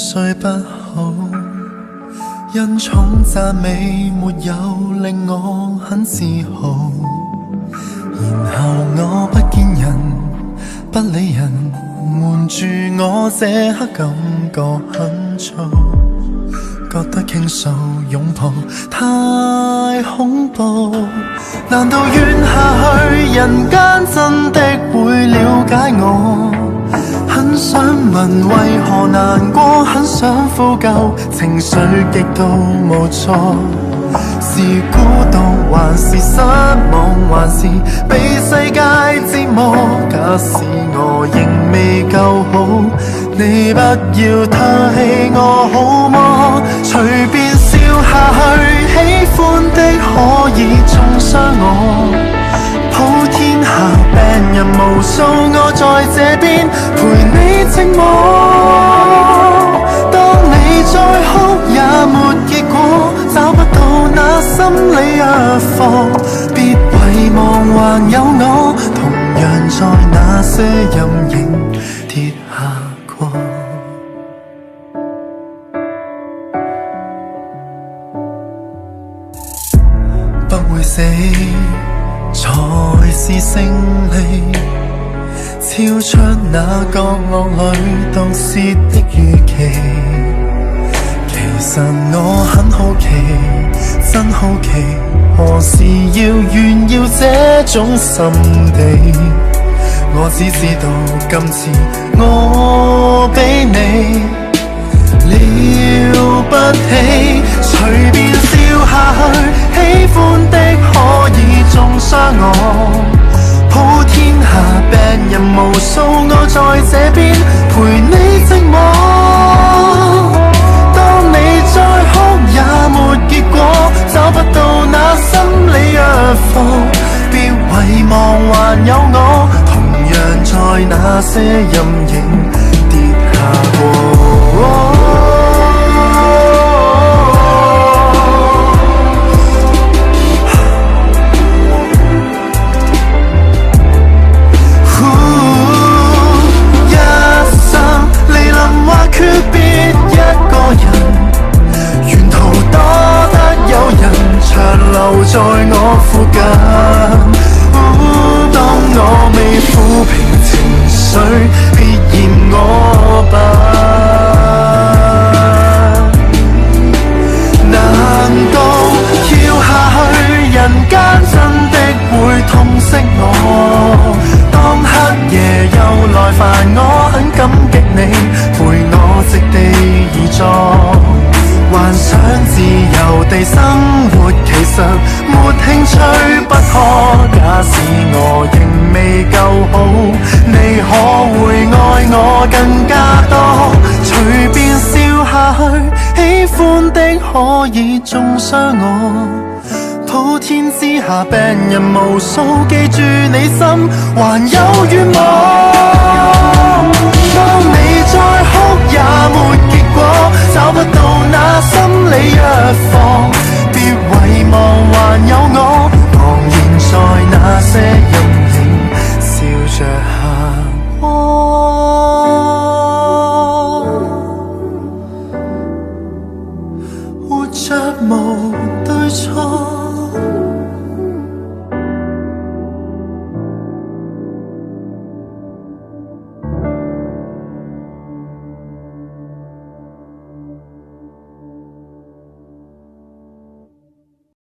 睡不好，因寵讚美沒有令我很自豪。然後我不見人，不理人，瞞住我這刻感覺很燥，覺得傾訴擁抱太恐怖。難道怨下去，人間真的會了解我？很想問為何難過，很想呼救，情緒極度無助。是孤獨還是失望，還是被世界折磨？假使我仍未夠好，你不要唾棄我好麼？隨便笑下去，喜歡的可以中傷我。普天下病人無數，我在這邊陪你寂寞。當你再哭也沒結果，找不到那心理藥方，別遺忘還有我，同樣在那些陰影跌下過。不會死才是勝利，超出那角落裏毒舌的預期。其實我很好奇，真好奇，何時要炫耀這種心地？我只知道今次我比你了不起，隨便笑下去，喜歡的可以中傷我。普天下病人無數，我在這邊陪你寂寞。當你再哭也沒結果，找不到那心理藥方，別遺忘還有我，同樣在那些陰影跌下過。訣別一個人，沿途多得有人長留在我附近。當我未撫平情緒，別嫌我笨。難道跳下去，人間真的會痛惜我？當黑夜又來煩我，很感激你陪我席地而坐，幻想自由地生活，其實沒興趣不可。假使我仍未夠好，你可會愛我更加多？隨便笑下去，喜歡的可以中傷我。普天之下病人無數，記住你心還有願望。當你再哭也沒結果，找不到那心理藥方，別遺忘還有我，昂然在那些